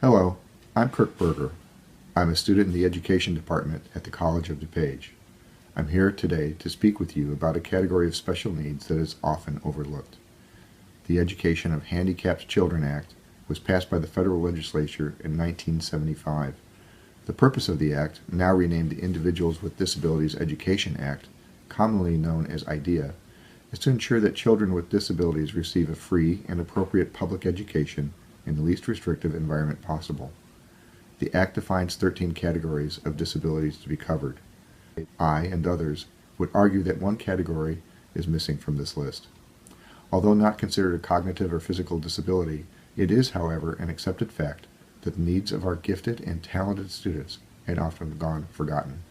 Hello, I'm Kirk Berger. I'm a student in the Education Department at the College of DuPage. I'm here today to speak with you about a category of special needs that is often overlooked. The Education of Handicapped Children Act was passed by the federal legislature in 1975. The purpose of the act, now renamed the Individuals with Disabilities Education Act, commonly known as IDEA, is to ensure that children with disabilities receive a free and appropriate public education in the least restrictive environment possible. The Act defines 13 categories of disabilities to be covered. I and others would argue that one category is missing from this list. Although not considered a cognitive or physical disability, it is, however, an accepted fact that the needs of our gifted and talented students had often gone forgotten.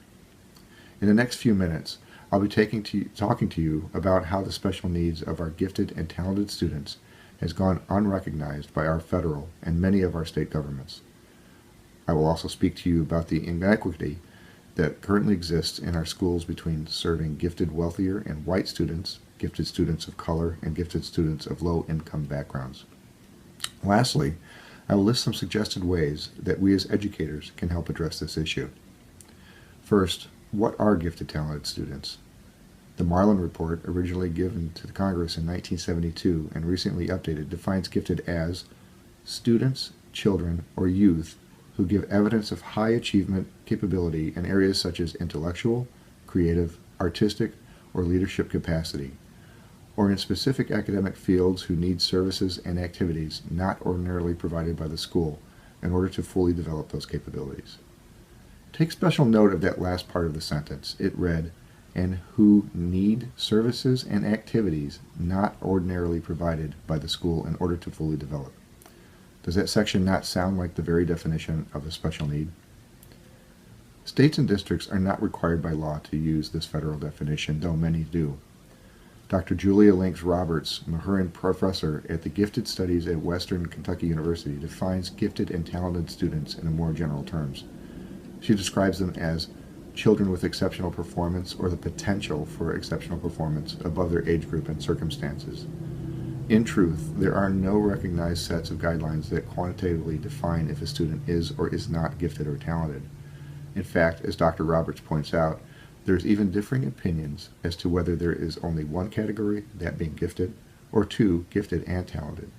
In the next few minutes, I'll be talking to you about how the special needs of our gifted and talented students has gone unrecognized by our federal and many of our state governments. I will also speak to you about the inequity that currently exists in our schools between serving gifted, wealthier, and white students, gifted students of color, and gifted students of low-income backgrounds. Lastly, I will list some suggested ways that we as educators can help address this issue. First, what are gifted, talented students? The Marlin Report, originally given to the Congress in 1972 and recently updated, defines gifted as students, children, or youth who give evidence of high achievement capability in areas such as intellectual, creative, artistic, or leadership capacity, or in specific academic fields who need services and activities not ordinarily provided by the school in order to fully develop those capabilities. Take special note of that last part of the sentence. It read, and who need services and activities not ordinarily provided by the school in order to fully develop. Does that section not sound like the very definition of a special need? States and districts are not required by law to use this federal definition, though many do. Dr. Julia Links Roberts, Mahurin Professor at the Gifted Studies at Western Kentucky University, defines gifted and talented students in more general terms. She describes them as children with exceptional performance or the potential for exceptional performance above their age group and circumstances. In truth, there are no recognized sets of guidelines that quantitatively define if a student is or is not gifted or talented. In fact, as Dr. Roberts points out, there's even differing opinions as to whether there is only one category, that being gifted, or two, gifted and talented.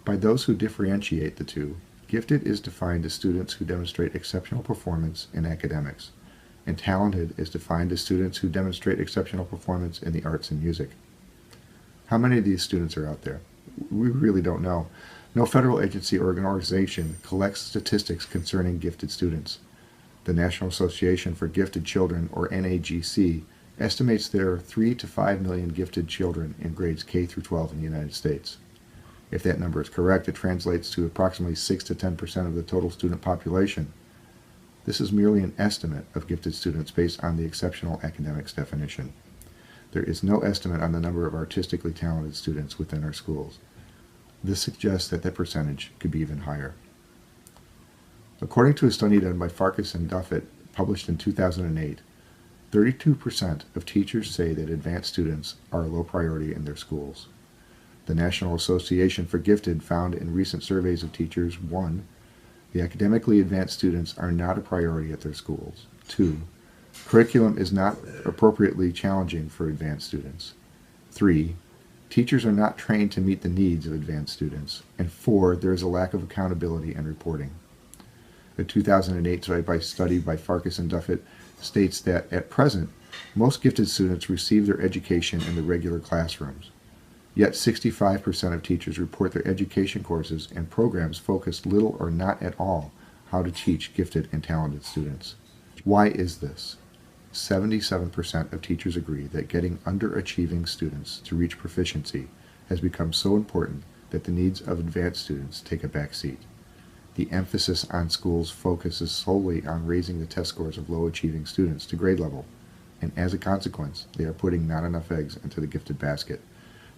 By those who differentiate the two, gifted is defined as students who demonstrate exceptional performance in academics, and talented is defined as students who demonstrate exceptional performance in the arts and music. How many of these students are out there? We really don't know. No federal agency or organization collects statistics concerning gifted students. The National Association for Gifted Children, or NAGC, estimates there are 3 to 5 million gifted children in grades K through 12 in the United States. If that number is correct, it translates to approximately 6 to 10% of the total student population. This is merely an estimate of gifted students based on the exceptional academics definition. There is no estimate on the number of artistically talented students within our schools. This suggests that percentage could be even higher. According to a study done by Farkas and Duffett, published in 2008, 32% of teachers say that advanced students are a low priority in their schools. The National Association for Gifted found in recent surveys of teachers, 1, the academically advanced students are not a priority at their schools. 2, curriculum is not appropriately challenging for advanced students. 3, teachers are not trained to meet the needs of advanced students. And 4, there is a lack of accountability and reporting. A 2008 study by Farkas and Duffett states that at present, most gifted students receive their education in the regular classrooms. Yet 65% of teachers report their education courses and programs focus little or not at all how to teach gifted and talented students. Why is this? 77% of teachers agree that getting underachieving students to reach proficiency has become so important that the needs of advanced students take a back seat. The emphasis on schools focuses solely on raising the test scores of low-achieving students to grade level, and as a consequence, they are putting not enough eggs into the gifted basket.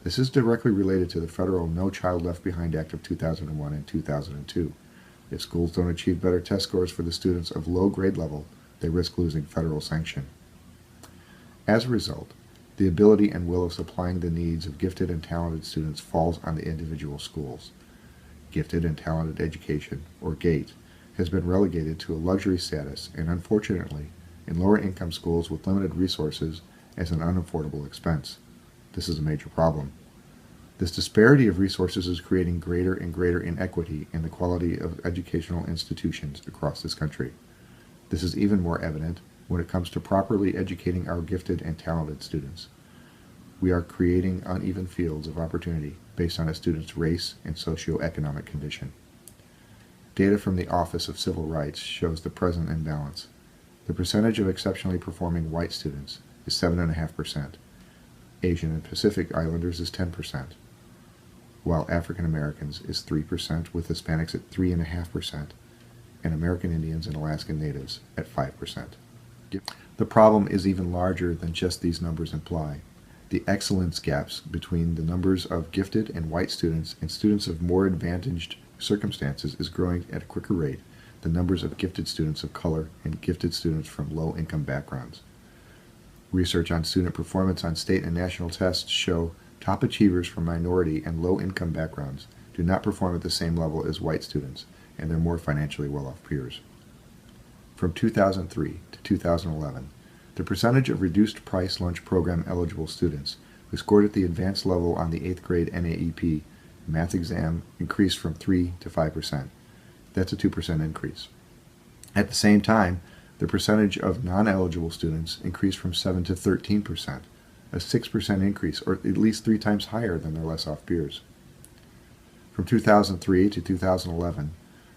This is directly related to the federal No Child Left Behind Act of 2001 and 2002. If schools don't achieve better test scores for the students of low grade level, they risk losing federal sanction. As a result, the ability and will of supplying the needs of gifted and talented students falls on the individual schools. Gifted and Talented Education, or GATE, has been relegated to a luxury status and, unfortunately, in lower income schools with limited resources, as an unaffordable expense. This is a major problem. This disparity of resources is creating greater and greater inequity in the quality of educational institutions across this country. This is even more evident when it comes to properly educating our gifted and talented students. We are creating uneven fields of opportunity based on a student's race and socioeconomic condition. Data from the Office of Civil Rights shows the present imbalance. The percentage of exceptionally performing white students is 7.5%. Asian and Pacific Islanders is 10%, while African Americans is 3%, with Hispanics at 3.5%, and American Indians and Alaskan Natives at 5%. The problem is even larger than just these numbers imply. The excellence gaps between the numbers of gifted and white students and students of more advantaged circumstances is growing at a quicker rate than numbers of gifted students of color and gifted students from low-income backgrounds. Research on student performance on state and national tests show top achievers from minority and low-income backgrounds do not perform at the same level as white students and their more financially well-off peers. From 2003 to 2011, the percentage of reduced-price lunch program eligible students who scored at the advanced level on the 8th grade NAEP math exam increased from 3 to 5%. That's a 2% increase. At the same time, the percentage of non-eligible students increased from 7 to 13%, a 6% increase, or at least 3 times higher than their less-off peers. From 2003 to 2011,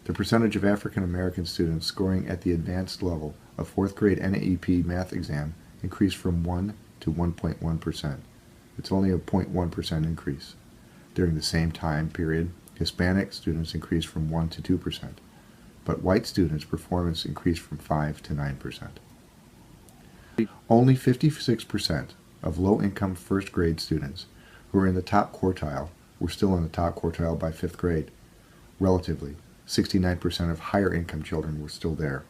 the percentage of African American students scoring at the advanced level of 4th grade NAEP math exam increased from 1 to 1.1%. It's only a 0.1% increase. During the same time period, Hispanic students increased from 1 to 2%, but white students' performance increased from 5 to 9%. Only 56% of low-income first grade students who were in the top quartile were still in the top quartile by 5th grade. Relatively, 69% of higher income children were still there.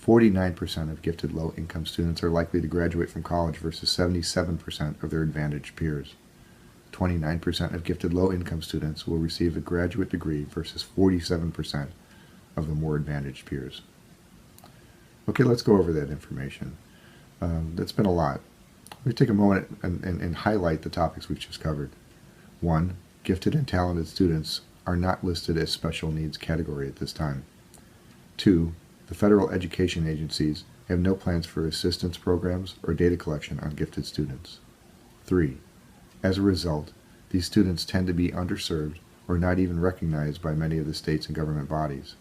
49% of gifted low-income students are likely to graduate from college versus 77% of their advantaged peers. 29% of gifted low-income students will receive a graduate degree versus 47% of the more advantaged peers. Okay, let's go over that information. That's been a lot. Let me take a moment and highlight the topics we've just covered. 1. Gifted and talented students are not listed as special needs category at this time. 2. The federal education agencies have no plans for assistance programs or data collection on gifted students. 3. As a result, these students tend to be underserved or not even recognized by many of the states and government bodies.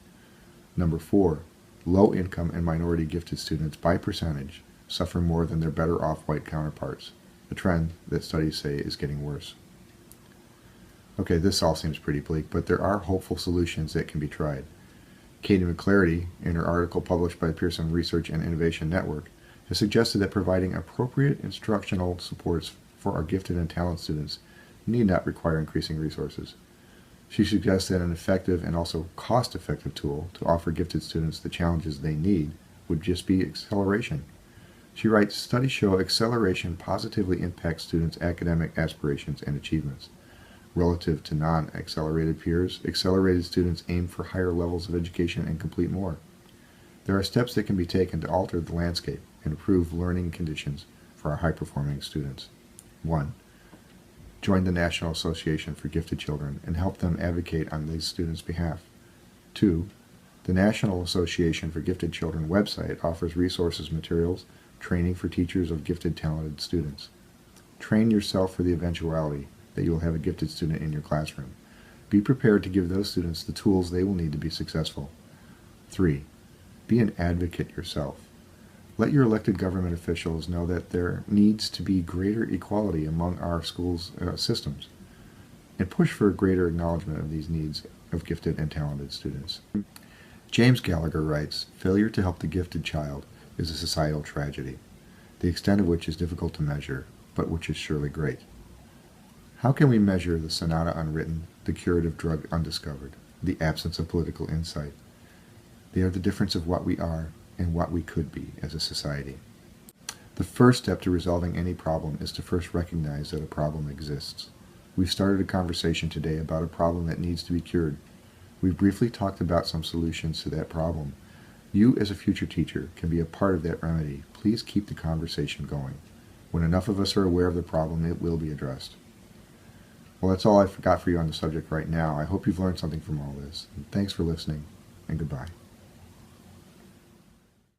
Number 4. Low-income and minority gifted students, by percentage, suffer more than their better-off white counterparts, a trend that studies say is getting worse. Okay, this all seems pretty bleak, but there are hopeful solutions that can be tried. Katie McClarty, in her article published by the Pearson Research and Innovation Network, has suggested that providing appropriate instructional supports for our gifted and talented students need not require increasing resources. She suggests that an effective and also cost-effective tool to offer gifted students the challenges they need would just be acceleration. She writes, studies show acceleration positively impacts students' academic aspirations and achievements. Relative to non-accelerated peers, accelerated students aim for higher levels of education and complete more. There are steps that can be taken to alter the landscape and improve learning conditions for our high-performing students. 1. Join the National Association for Gifted Children and help them advocate on these students' behalf. 2. The National Association for Gifted Children website offers resources, materials, training for teachers of gifted, talented students. Train yourself for the eventuality that you will have a gifted student in your classroom. Be prepared to give those students the tools they will need to be successful. 3. Be an advocate yourself. Let your elected government officials know that there needs to be greater equality among our schools' systems, and push for a greater acknowledgement of these needs of gifted and talented students. James Gallagher writes, failure to help the gifted child is a societal tragedy, the extent of which is difficult to measure, but which is surely great. How can we measure the sonata unwritten, the curative drug undiscovered, the absence of political insight? They are the difference of what we are and what we could be as a society. The first step to resolving any problem is to first recognize that a problem exists. We've started a conversation today about a problem that needs to be cured. We've briefly talked about some solutions to that problem. You, as a future teacher, can be a part of that remedy. Please keep the conversation going. When enough of us are aware of the problem, it will be addressed. Well, that's all I've got for you on the subject right now. I hope you've learned something from all this. Thanks for listening, and goodbye.